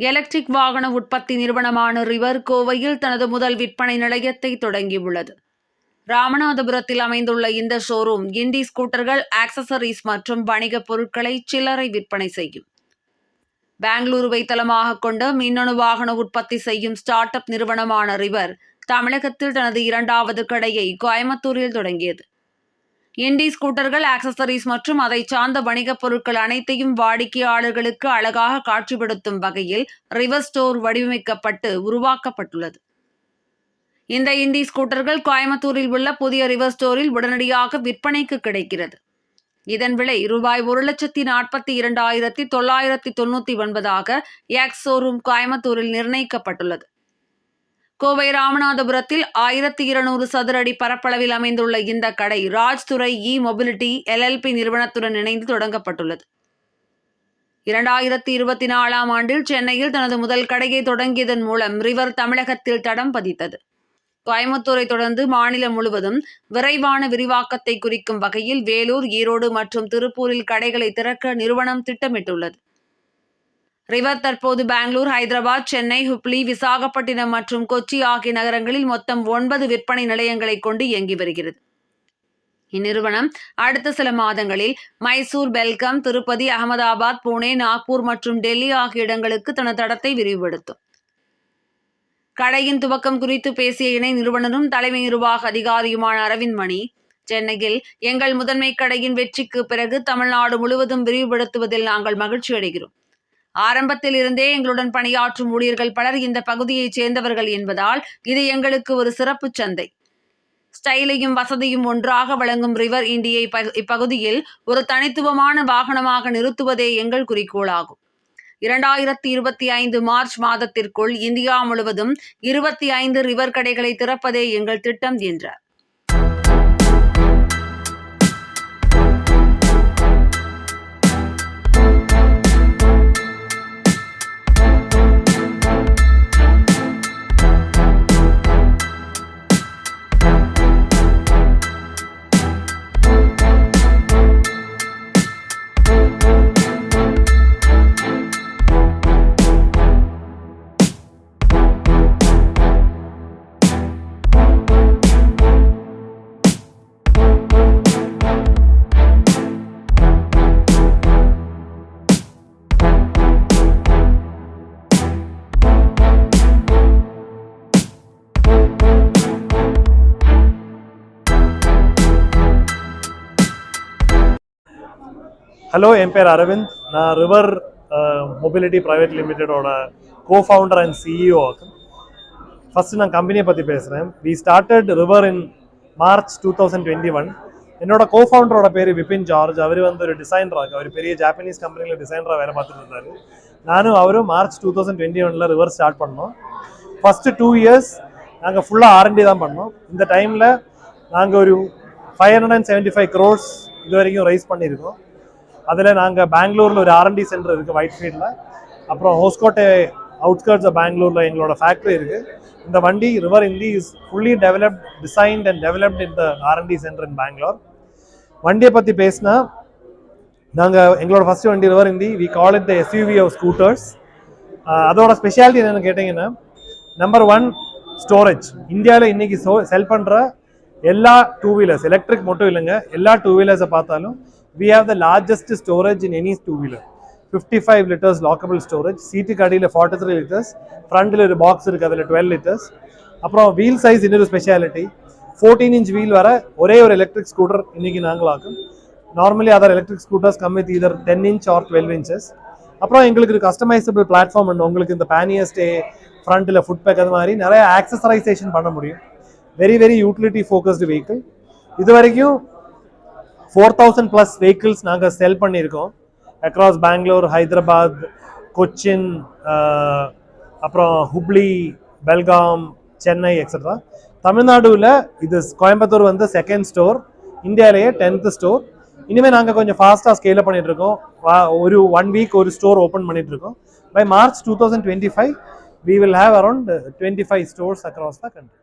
Electric வாகன உற்பத்தி நிறுவனமான ரிவர் கோவையில் தனது முதல் விற்பனை நிலையத்தை தொடங்கியுள்ளது. ராமநாதபுரத்தில் அமைந்துள்ள இந்த ஷோரூம் இண்டி ஸ்கூட்டர்கள், ஆக்சசரிஸ் மற்றும் வணிகப் பொருட்களை சில்லறை விற்பனை செய்யும். பெங்களூருவை தளமாக கொண்ட மின்னணு வாகன உற்பத்தி செய்யும் ஸ்டார்ட் அப் நிறுவனமான ரிவர் தமிழகத்தில் தனது 2வது கடையை கோயம்புத்தூரில் தொடங்கியது. இண்டி ஸ்கூட்டர்கள், ஆக்சசரிஸ் மற்றும் அதை சார்ந்த வணிகப் பொருட்கள் அனைத்தையும் வாடிக்கையாளர்களுக்கு அழகாக காட்சிப்படுத்தும் வகையில் ரிவர் ஸ்டோர் வடிவமைக்கப்பட்டு உருவாக்கப்பட்டுள்ளது. இந்த இண்டி ஸ்கூட்டர்கள் கோயம்புத்தூரில் உள்ள புதிய ரிவர் ஸ்டோரில் உடனடியாக விற்பனைக்கு கிடைக்கிறது. இதன் விலை ரூபாய் 1,42,999 எக்ஸ் ஷோரூம் கோயம்புத்தூரில் நிர்ணயிக்கப்பட்டுள்ளது. கோவை ராமநாதபுரத்தில் 1200 சதுர அடி பரப்பளவில் அமைந்துள்ள இந்த கடை ராஜ்துறை மொபிலிட்டி LLP நிறுவனத்துடன் இணைந்து தொடங்கப்பட்டுள்ளது. 2024ஆம் ஆண்டில் சென்னையில் தனது முதல் கடையை தொடங்கியதன் மூலம் ரிவர் தமிழகத்தில் தடம் பதித்தது. கோயம்புத்தூரை தொடர்ந்து மாநிலம் முழுவதும் விரைவான விரிவாக்கத்தை குறிக்கும் வகையில் வேலூர், ஈரோடு மற்றும் திருப்பூரில் கடைகளை திறக்க நிறுவனம் திட்டமிட்டுள்ளது. ரிவர் தற்போது பெங்களூர், ஹைதராபாத், சென்னை, ஹுப்ளி, விசாகப்பட்டினம் மற்றும் கொச்சி ஆகிய நகரங்களில் மொத்தம் 9 விற்பனை நிலையங்களை கொண்டு இயங்கி வருகிறது. இந்நிறுவனம் அடுத்த சில மாதங்களில் மைசூர், பெல்கம், திருப்பதி, அகமதாபாத், புனே, நாக்பூர் மற்றும் டெல்லி ஆகிய இடங்களுக்கு தனது தடத்தை விரிவுபடுத்தும். கடையின் துவக்கம் குறித்து பேசிய இணை நிறுவனரும் தலைமை நிர்வாக அதிகாரியுமான அரவிந்த் மணி, சென்னையில் எங்கள் முதன்மை கடையின் வெற்றிக்கு பிறகு தமிழ்நாடு முழுவதும் விரிவுபடுத்துவதில் நாங்கள் மகிழ்ச்சி அடைகிறோம். ஆரம்பத்தில் இருந்தே எங்களுடன் பணியாற்றும் ஊழியர்கள் பலர் இந்த பகுதியைச் சேர்ந்தவர்கள் என்பதால் இது எங்களுக்கு ஒரு சிறப்பு சந்தை. ஸ்டைலையும் வசதியும் ஒன்றாக வழங்கும் ரிவர் இண்டியை இப்பகுதியில் ஒரு தனித்துவமான வாகனமாக நிறுத்துவதே எங்கள் குறிக்கோளாகும். 2025 மார்ச் மாதத்திற்குள் இந்தியா முழுவதும் 25 ரிவர் கடைகளை திறப்பதே எங்கள் திட்டம் என்றார். ஹலோ, என் பேர் அரவிந்த். நான் ரிவர் மொபிலிட்டி ப்ரைவேட் லிமிட்டடோட கோஃபவுண்டர் அண்ட் CEO ஆகும். ஃபஸ்ட்டு நான் கம்பெனியை பற்றி பேசுகிறேன். We started River in March 2021. என்னோட கோஃபவுண்டரோட பேர் விபின் ஜார்ஜ். அவர் ஒரு டிசைனராக, அவர் பெரிய ஜாப்பனீஸ் கம்பெனியில் டிசைனராக வேலை பார்த்துட்டு இருந்தார். நானும் அவரும் மார்ச் 2021 ரிவர் ஸ்டார்ட் பண்ணோம். ஃபஸ்ட்டு 2 இயர்ஸ் நாங்கள் ஃபுல்லாக R&D தான் பண்ணோம். இந்த டைமில் நாங்கள் ஒரு 575 crores இது வரைக்கும் ரைஸ் பண்ணியிருக்கோம். அதில் நாங்கள் பெங்களூரில் ஒரு R&D சென்டர் இருக்குது, ஒயிட்ஃபீல்டில். அப்புறம் ஹோஸ்கோட்டை அவுட்ஸ்கர்ட்ஸ் பெங்களூரில் எங்களோட ஃபேக்ட்ரி இருக்குது. இந்த வண்டி River Indie is fully developed, designed and developed in the R&D centre in Bangalore. வண்டியை பற்றி பேசினா, நாங்கள் எங்களோட ஃபஸ்ட்டு வண்டி River Indie, we call it the SUV of scooters. அதோட ஸ்பெஷாலிட்டி என்னென்னு கேட்டிங்கன்னா, நம்பர் 1 ஸ்டோரேஜ். இந்தியாவில் இன்றைக்கி செல் பண்ணுற எல்லா 2 வீலர்ஸ், எலக்ட்ரிக் மட்டும் இல்லைங்க, எல்லா 2 வீலர்ஸை பார்த்தாலும் we have the largest storage in any 2-wheeler. 55 liters lockable storage. சீட்டுக்கு அடியில் 43 liters, ஃப்ரண்டில் ஒரு பாக்ஸ் இருக்குது, அதில் 12 liters. அப்புறம் வீல் சைஸ் இன்னொரு ஸ்பெஷாலிட்டி, 14 inch வீல் வர ஒரே ஒரு எலக்ட்ரிக் ஸ்கூட்டர் இன்றைக்கி நாங்களாக்கும். Normally other electric scooters come with either 10 inch or 12 inches. அப்புறம் எங்களுக்கு ஒரு கஸ்டமைசபிள் பிளாட்ஃபார்ம் உண்டு. உங்களுக்கு இந்த பேனியர் ஸ்டே, ஃப்ரண்டில் ஃபுட் பேக், அது மாதிரி நிறைய ஆக்சசரைசேஷன் பண்ண முடியும். Very utility focused vehicle. இது வரைக்கும் 4000+ vehicles நாங்கள் செல் பண்ணியிருக்கோம் அக்ராஸ் பெங்களூர், ஹைதராபாத், கொச்சின், அப்புறம் ஹுப்ளி, பெல்காம், சென்னை எக்ஸெட்ரா. தமிழ்நாடுவில் இது கோயம்புத்தூர் செகண்ட் ஸ்டோர், இந்தியாவிலேயே 10th ஸ்டோர். இனிமேல் நாங்கள் கொஞ்சம் ஃபாஸ்ட்டாக ஸ்கேல் பண்ணிட்டு இருக்கோம். ஒரு 1 week ஒரு ஸ்டோர் ஓப்பன் பண்ணிட்டு இருக்கோம். By March 2025 we will have around 25 stores across the country.